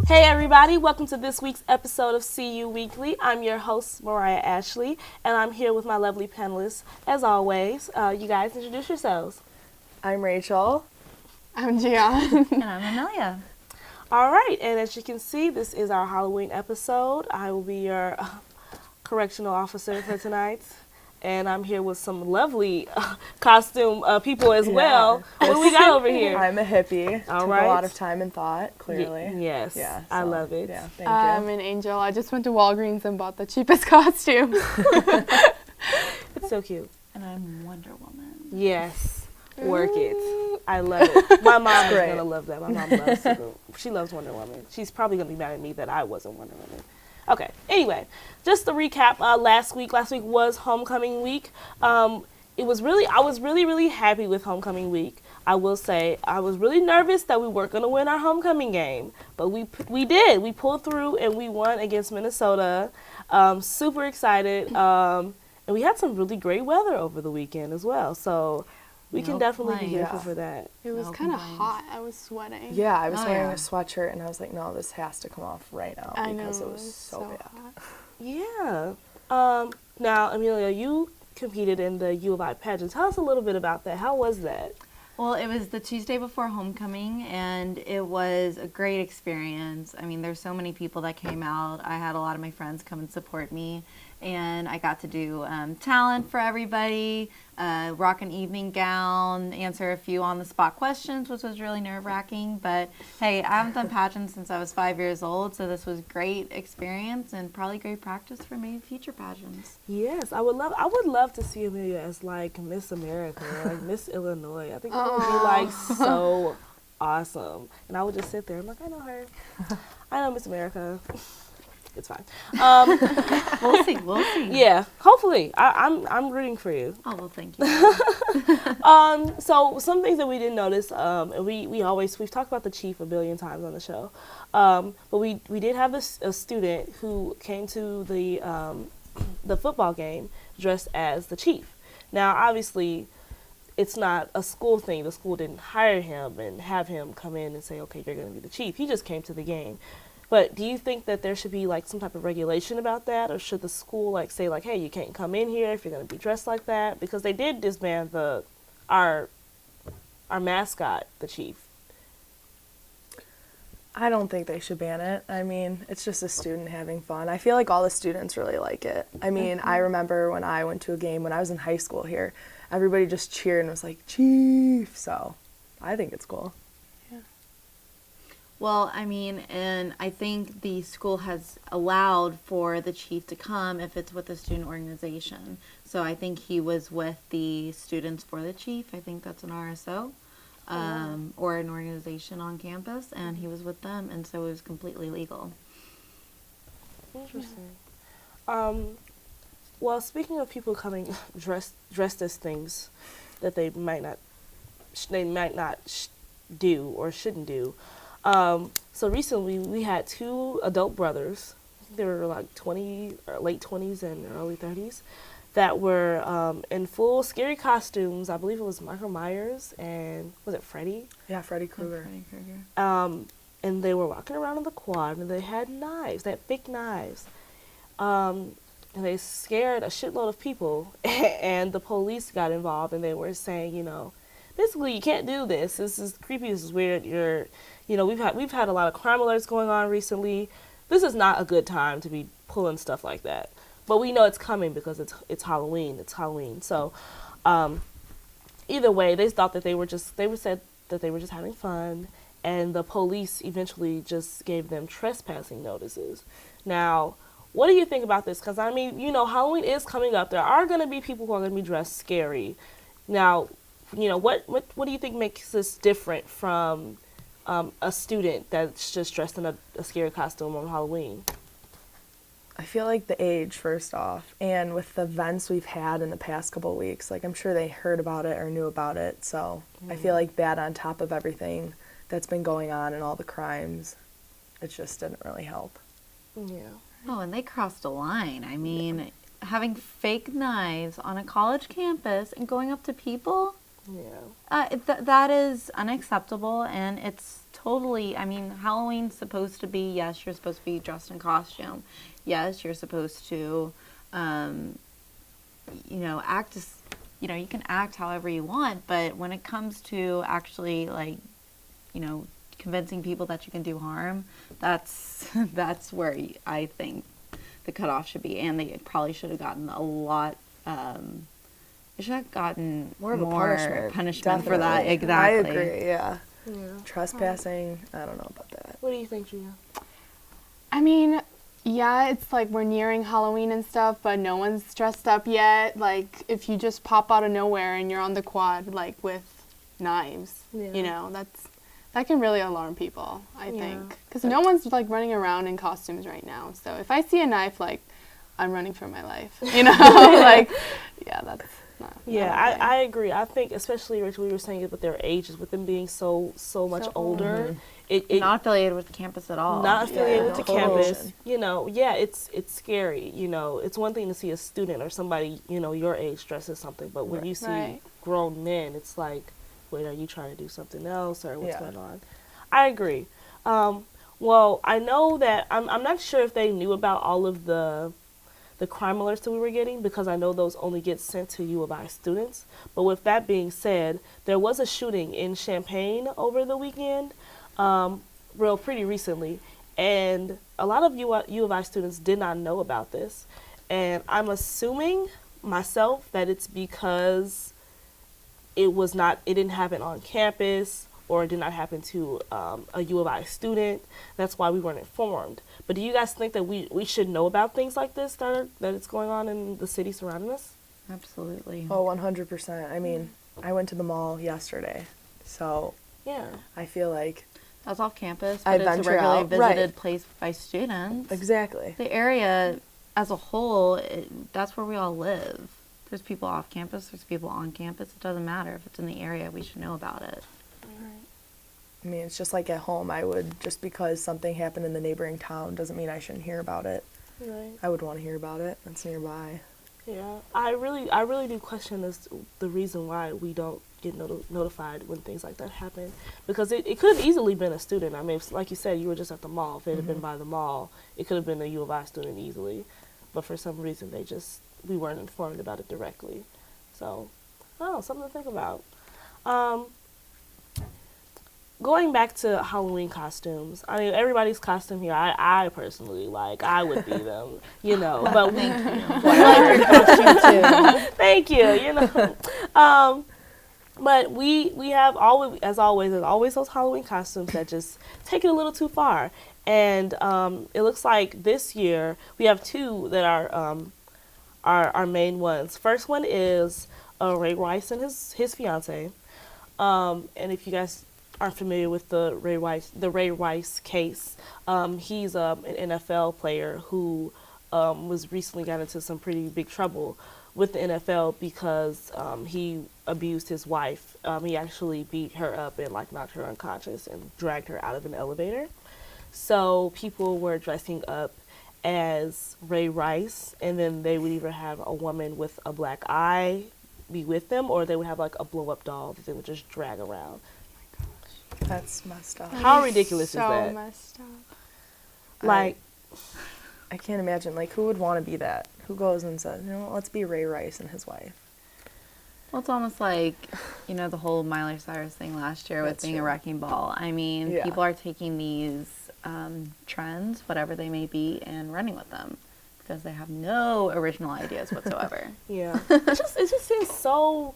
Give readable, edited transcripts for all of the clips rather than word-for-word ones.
Hey everybody, welcome to this week's episode of SeeYou Weekly. I'm your host, Mariah Ashley, and I'm here with my lovely panelists. As always, you guys introduce yourselves. I'm Rachel. I'm Gian. And I'm Amelia. All right, and as you can see, this is our Halloween episode. I will be your correctional officer for tonight. And I'm here with some lovely costume people as well. What do we got over here? I'm a hippie. All Took right. a lot of time and thought, clearly. Yes, Yeah, I love it. Yeah, thank I'm you. an angel. I just went to Walgreens and bought the cheapest costume. It's so cute. And I'm Wonder Woman. Yes, work it. I love it. My mom is great. going to love that. My mom loves it. She loves Wonder Woman. She's probably going to be mad at me that I wasn't Wonder Woman. Okay, anyway, just to recap, last week was homecoming week. I was really happy with homecoming week. I will say I was really nervous that we weren't going to win our homecoming game, but we did. We pulled through and we won against Minnesota. Super excited, and we had some really great weather over the weekend as well, so we can definitely be grateful for that. It was No kind of complaints. hot. I was sweating. Yeah, I was wearing yeah. a sweatshirt and I was like, no, this has to come off right now I because know, it was so bad. hot. Yeah. Now, Amelia, you competed in the U of I pageant. Tell us a little bit about that. How was that? Well, it was the Tuesday before homecoming, and it was a great experience. I mean, there's so many people that came out. I had a lot of my friends come and support me, and I got to do talent for everybody, rock an evening gown, answer a few on-the-spot questions, which was really nerve-wracking. But, hey, I haven't done pageants since I was 5 years old, so this was great experience and probably great practice for maybe future pageants. Yes, I would love to see Amelia as like Miss America or like Miss Illinois. I think it would be like so awesome. And I would just sit there. I'm like, I know her. I know Miss America. It's fine. We'll see. We'll see. Yeah, hopefully. I'm rooting for you. Oh, well, thank you. So some things that we didn't notice, and we've talked about the chief a billion times on the show, but we did have a student who came to the football game dressed as the chief. Now, obviously, it's not a school thing. The school didn't hire him and have him come in and say, okay, you're going to be the chief. He just came to the game. But do you think that there should be like some type of regulation about that, or should the school like say like, hey, you can't come in here if you're going to be dressed like that? Because they did disband our mascot, the chief. I don't think they should ban it. I mean, it's just a student having fun. I feel like all the students really like it. I mean, I remember when I went to a game when I was in high school here, everybody just cheered and was like, Chief. So I think it's cool. Well, I mean, and I think the school has allowed for the chief to come if it's with a student organization. So I think he was with the Students for the Chief. I think that's an RSO or an organization on campus, and he was with them, and so it was completely legal. Interesting. Well, speaking of people coming dressed as things that they might not do or shouldn't do. So recently we had two adult brothers. I think they were like 20 or late 20s and early 30s that were in full scary costumes. I believe it was Michael Myers and was it Freddy? Yeah, Freddy Krueger. Freddy Krueger. And they were walking around in the quad and they had knives, they had fake knives. And they scared a shitload of people and the police got involved and they were saying, you know, basically you can't do this. This is creepy, this is weird. We've had a lot of crime alerts going on recently. This is not a good time to be pulling stuff like that. But we know it's coming because it's Halloween. It's Halloween. So either way, they thought that they said that they were just having fun, and the police eventually just gave them trespassing notices. Now, what do you think about this? Because I mean, you know, Halloween is coming up. There are going to be people who are going to be dressed scary. Now, you know, what do you think makes this different from a student that's just dressed in a scary costume on Halloween? I feel like the age, first off, and with the events we've had in the past couple of weeks, like I'm sure they heard about it or knew about it, so I feel like that on top of everything that's been going on and all the crimes, it just didn't really help. Yeah. Oh, and they crossed a line. I mean, having fake knives on a college campus and going up to people, That is unacceptable, and it's totally, I mean, Halloween's supposed to be, yes, you're supposed to be dressed in costume. Yes, you're supposed to, act as, you can act however you want, but when it comes to actually, like, convincing people that you can do harm, that's where I think the cutoff should be, and they probably should have gotten a lot, they should have gotten more of a punishment for that. Exactly. I agree, yeah. Trespassing, I don't know about that. What do you think, Gia? I mean, yeah, it's like we're nearing Halloween and stuff, but no one's dressed up yet. Like, if you just pop out of nowhere and you're on the quad, like, with knives, that can really alarm people, I think. Because no one's, like, running around in costumes right now. So if I see a knife, like, I'm running for my life, Like, yeah, that's not I agree. I think, especially, Rachel, we were saying it with their ages, with them being so much older. It not affiliated with the campus at all. Not affiliated with the campus. It's scary. It's one thing to see a student or somebody, your age dress as something, but when you see grown men, it's like, wait, are you trying to do something else or what's going on? I agree. Well, I know that I'm not sure if they knew about all of the crime alerts that we were getting, because I know those only get sent to U of I students. But with that being said, there was a shooting in Champaign over the weekend, pretty recently, and a lot of U of I students did not know about this. And I'm assuming myself that it's because it didn't happen on campus, or it did not happen to a U of I student. That's why we weren't informed. But do you guys think that we should know about things like this that it's going on in the city surrounding us? Absolutely. Oh, 100%. I mean, I went to the mall yesterday, so I feel like that's off campus, but it's a regularly visited place by students. Exactly. The area as a whole, that's where we all live. There's people off campus, there's people on campus. It doesn't matter. If it's in the area, we should know about it. I mean, it's just like at home. Just because something happened in the neighboring town doesn't mean I shouldn't hear about it. Right. I would want to hear about it. It's nearby. Yeah, I really do question the reason why we don't get notified when things like that happen, because it could have easily been a student. I mean, if, like you said, you were just at the mall. If it had been by the mall, it could have been a U of I student easily, but for some reason we weren't informed about it directly. So, something to think about. Going back to Halloween costumes, I mean, everybody's costume here, I personally like. I would be them, But thank you, But we have as always, those Halloween costumes that just take it a little too far. And it looks like this year we have two that are our main ones. First one is Ray Rice and his fiance. And if you guys aren't familiar with the Ray Rice case, he's an NFL player who was recently got into some pretty big trouble with the NFL because he abused his wife. He actually beat her up and knocked her unconscious and dragged her out of an elevator. So people were dressing up as Ray Rice, and then they would either have a woman with a black eye be with them, or they would have a blow-up doll that they would just drag around. That's messed up. How ridiculous is that? So messed up. I can't imagine. Who would want to be that? Who goes and says, let's be Ray Rice and his wife? Well, it's almost like, the whole Miley Cyrus thing last year with being a wrecking ball. I mean, people are taking these trends, whatever they may be, and running with them because they have no original ideas whatsoever. Yeah. It just seems so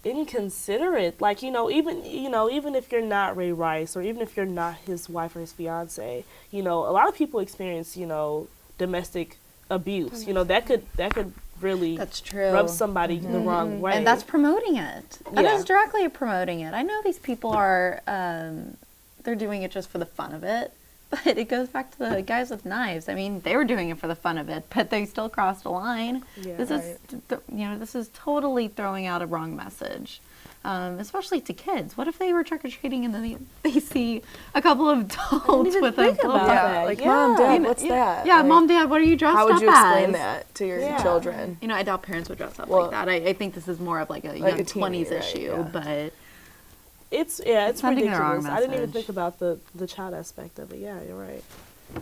inconsiderate. Even if you're not Ray Rice, or even if you're not his wife or his fiance, a lot of people experience, domestic abuse. That could really that's true. Rub somebody the wrong way. And that's promoting it. That is directly promoting it. I know these people are, they're doing it just for the fun of it. But it goes back to the guys with knives. I mean, they were doing it for the fun of it, but they still crossed a line. Yeah, this is totally throwing out a wrong message. especially to kids. What if they were trick-or-treating and then they see a couple of adults even with think a about Yeah, that. like, Yeah. Mom, Dad, You know, what's that? Yeah, Like, Mom, Dad, what are you dressed how up would you explain as? that to your Yeah. children? You know, I doubt parents would dress up Well, like that. I think this is more of like a like young a teen, 20s right, issue, yeah. but It's sending the wrong ridiculous. I didn't even message. think about the child aspect of it. Yeah, you're right.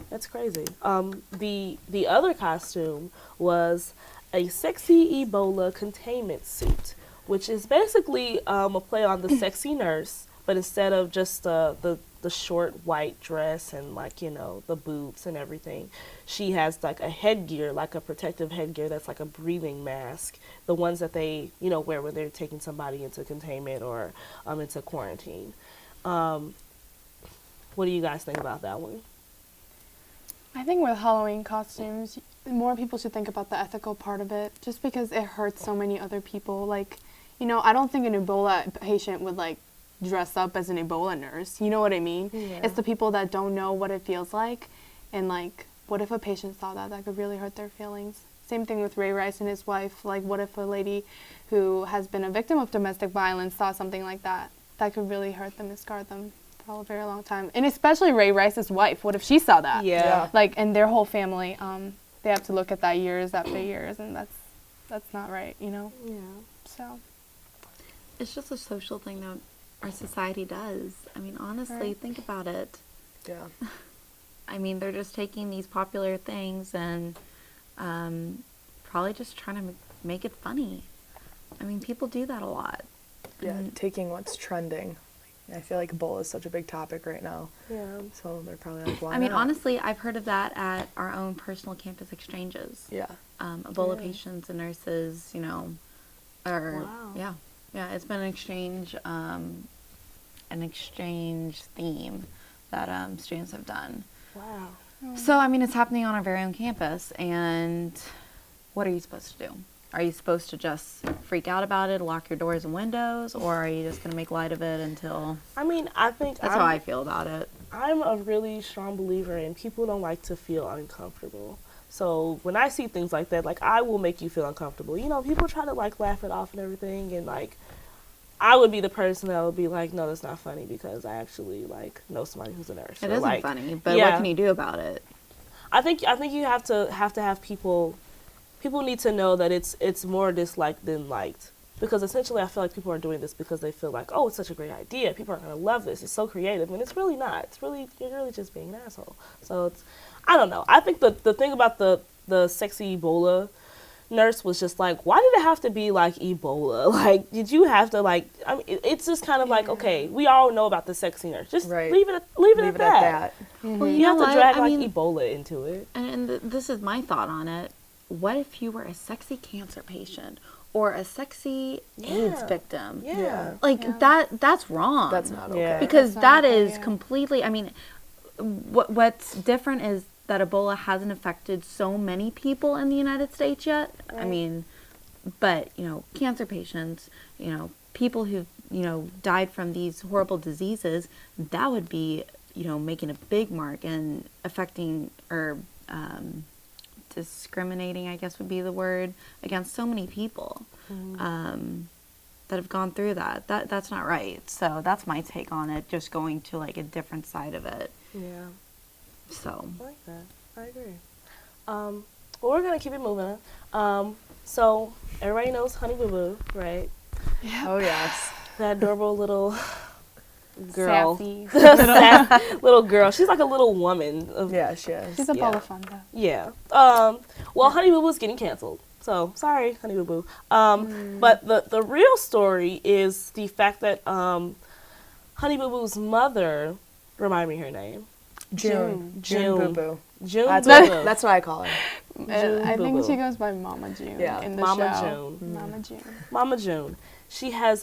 That's crazy. The other costume was a sexy Ebola containment suit, which is basically a play on the sexy nurse, but instead of just the short white dress and like, you know, the boots and everything, she has like a headgear, like a protective headgear that's like a breathing mask, the ones that they, you know, wear when they're taking somebody into containment or into quarantine. What do you guys think about that one? I think with Halloween costumes, more people should think about the ethical part of it, just because it hurts so many other people. Like, you know, I don't think an Ebola patient would like dress up as an Ebola nurse. You know what I mean? Yeah. It's the people that don't know what it feels like, and like, what if a patient saw that? That could really hurt their feelings. Same thing with Ray Rice and his wife. Like, what if a lady who has been a victim of domestic violence saw something like that? That could really hurt them and scar them for a very long time. And especially Ray Rice's wife. What if she saw that? Yeah. Like, and their whole family, they have to look at that years after years, and that's not right, you know? Yeah. So, it's just a social thing that our society does. I mean, honestly, Right. think about it. Yeah. I mean, they're just taking these popular things and probably just trying to make it funny. I mean, people do that a lot. Yeah, taking what's trending. I feel like Ebola is such a big topic right now. Yeah. So they're probably like, why I mean, not? honestly, I've heard of that at our own personal campus exchanges. Yeah. Ebola Yeah. patients and nurses, you know, or Wow. yeah, it's been an exchange theme that students have done. Wow. So, I mean, it's happening on our very own campus, and what are you supposed to do? Are you supposed to just freak out about it, lock your doors and windows, or are you just going to make light of it until... I mean, I think That's how I feel about it. I'm a really strong believer in people don't like to feel uncomfortable. So when I see things like that, like, I will make you feel uncomfortable. You know, people try to like laugh it off and everything, and like, I would be the person that would be like, no, that's not funny, because I actually like know somebody who's a nurse. It Or, isn't like, funny, but yeah. what can you do about it? I think you have to have people need to know that it's more disliked than liked, because essentially I feel like people are doing this because they feel like, oh, it's such a great idea, people are gonna love this, it's so creative, and it's really not. You're really just being an asshole. So it's, I don't know. I think the thing about the sexy Ebola nurse was just like, why did it have to be like Ebola? Like, did you have to like? I mean, it's just kind of like, okay, we all know about the sexy nurse. Just Right. leave it at that. Well, You have know to what? drag I like mean, Ebola into it. and this is my thought on it. What if you were a sexy cancer patient or a sexy AIDS Yeah. victim? Yeah. Like, Yeah. that's wrong. That's not okay. Yeah. Because That's not that okay, is yeah. completely, I mean, what's different is that Ebola hasn't affected so many people in the United States yet. I Right. mean, but, you know, cancer patients, you know, people who've, you know, died from these horrible diseases, that would be, you know, making a big mark and affecting or discriminating, I guess would be the word, against so many people that have gone through that. That's not right. So that's my take on it, just going to like a different side of it. Yeah. So I like that. I agree. Well, we're gonna keep it moving. So everybody knows Honey Boo Boo, right? Oh, yes. That adorable little girl, Sassy. little girl. She's like a little woman. Yeah, she is. She's a ball Yeah. of fun, though. Yeah. Well, Honey Boo Boo's getting canceled. So sorry, Honey Boo Boo. But the real story is the fact that Honey Boo Boo's mother, remind me her name. June. June. Boo Boo. June That's Boo what, Boo. that's what I call her. I think Boo-Boo. she goes by Mama June Yeah. in the Mama show. June. Mama June. Mama June. She has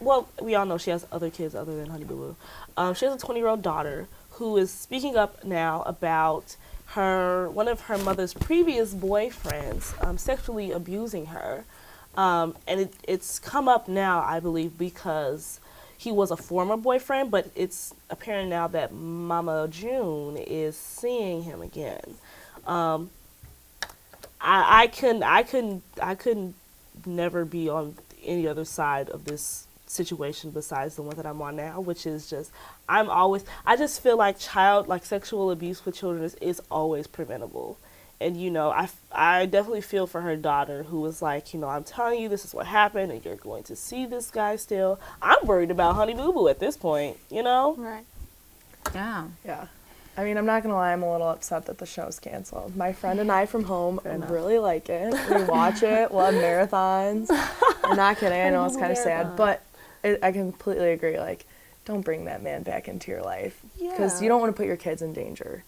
well, we all know she has other kids other than Honey Boo Boo. She has a 20-year-old daughter who is speaking up now about one of her mother's previous boyfriends sexually abusing her, and it's come up now, I believe, because he was a former boyfriend, but it's apparent now that Mama June is seeing him again. I couldn't never be on any other side of this situation besides the one that I'm on now, which is just I just feel like sexual abuse with children is always preventable. And, you know, I definitely feel for her daughter who was like, you know, I'm telling you this is what happened and you're going to see this guy still. I'm worried about Honey Boo Boo at this point, you know? Right. Yeah. Yeah. I mean, I'm not going to lie, I'm a little upset that the show's canceled. My friend and I from home really like it. We watch it. We'll have marathons. I'm not kidding. I know it's kind of sad, but I completely agree. Like, don't bring that man back into your life because you don't want to put your kids in danger.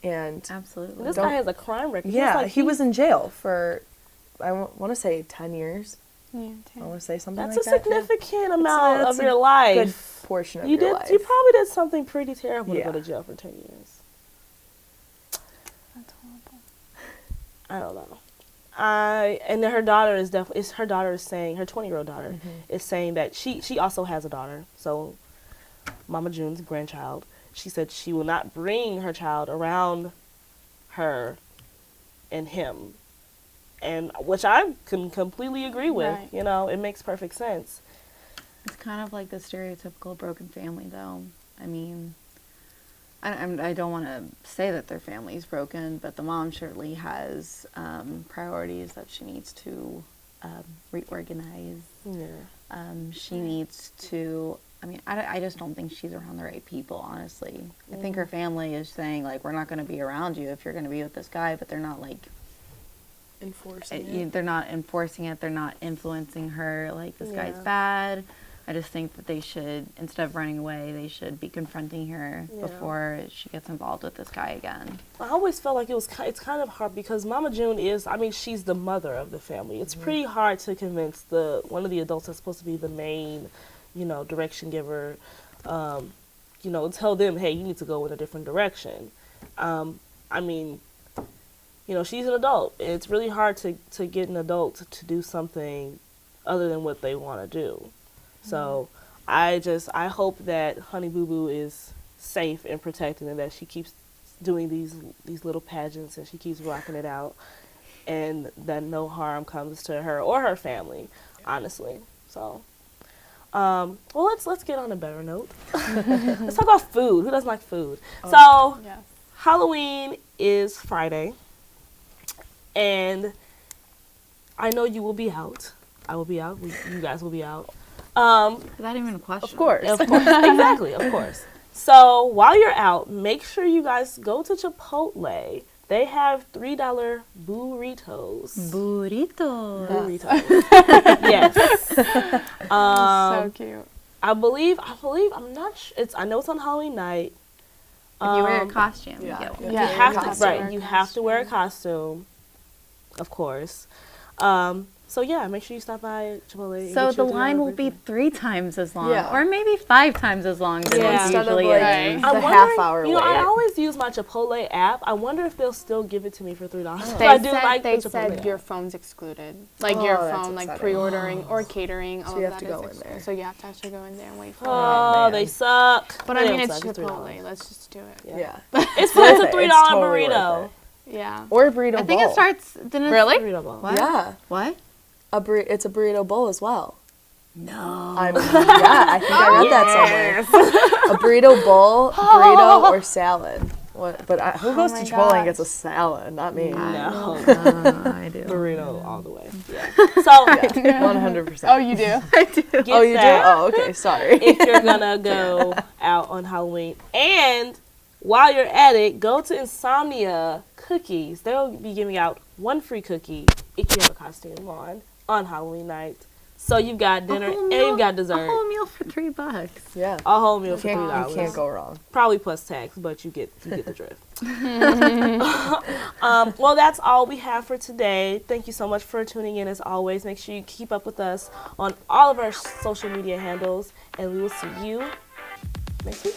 And Absolutely. This guy has a crime record. yeah, he was in jail for, I want to say 10 years. Yeah. I want to say something That's like a that. significant amount That's of a your life. Good portion of your life. You probably did something pretty terrible to Yeah. go to jail for 10 years. That's horrible. I don't know. And then her daughter is definitely, her 20-year-old daughter is saying that she also has a daughter. So Mama June's grandchild, she said she will not bring her child around her and him. And which I can completely agree with. Right. You know, it makes perfect sense. It's kind of like the stereotypical broken family, though. I mean, I don't want to say that their family's broken, but the mom surely has priorities that she needs to reorganize. Yeah. She needs to, I mean, I just don't think she's around the right people, honestly. I think her family is saying, like, we're not going to be around you if you're going to be with this guy, but they're not, like, Enforcing it. they're not enforcing it. They're not influencing her, like, this guy's Yeah. bad. I just think that they should, instead of running away, they should be confronting her Yeah. before she gets involved with this guy again. I always felt like it's kind of hard because Mama June she's the mother of the family. It's pretty hard to convince one of the adults that's supposed to be the main, you know, direction giver, you know, tell them, hey, you need to go in a different direction. I mean, you know, she's an adult. It's really hard to get an adult to do something other than what they want to do. So I hope that Honey Boo Boo is safe and protected and that she keeps doing these little pageants and she keeps rocking it out and that no harm comes to her or her family, honestly. So, well, let's get on a better note. Let's talk about food. Who doesn't like food? So, Yes. Halloween is Friday, and I know you will be out. I will be out. You guys will be out. Is that even a question? Of course. Of course, exactly, of course. So while you're out, make sure you guys go to Chipotle. They have $3 burritos. Burrito. Burritos. Yes. So cute. I believe. I'm not sure. I know it's on Halloween night. If you wear a costume, yeah. you get one. Yeah. You have costume. to, right? You have to wear a costume, of course. So yeah, make sure you stop by Chipotle. and So get the your line will $3 be burrito. 3 times as long, Yeah. or maybe 5 times as long than Yeah. it Instead of usually like is. the I'm half wondering, hour you know, I wait. always use my Chipotle app. I wonder if they'll still give it to me for $3. They I do like they the Chipotle said app. your phone's excluded. Like your Oh, that's phone, like upsetting. pre-ordering or catering. all you of have to that is go in excluded. there. So you have to actually go in there and wait for it. Oh, man. they suck. But They I mean, don't it's suck. Chipotle. $3. Let's just do it. Yeah. It's worth a it. $3 It's totally worth burrito. it. Yeah. Or a burrito I think bowl. it starts. Didn't it, Really? Burrito bowl. What? Yeah. What? It's a burrito bowl as well. No. I think I read that somewhere. A burrito bowl, burrito, or salad. What? But who goes to my Chipotle and gosh. gets a salad? Not me. No. I do. Burrito all the way. Yeah. So 100%. Oh, you do? I do. get Oh, you do? that Oh, okay. Sorry. if you're gonna go out on Halloween. And while you're at it, go to Insomnia Cookies. They'll be giving out 1 free cookie if you have a costume on Halloween night. So you've got dinner and you've got A dessert. whole meal for $3. Yeah. A whole meal for You $3. can't go wrong. Probably plus tax, but you get the drift. Well, that's all we have for today. Thank you so much for tuning in as always. Make sure you keep up with us on all of our social media handles, and we will see you next week.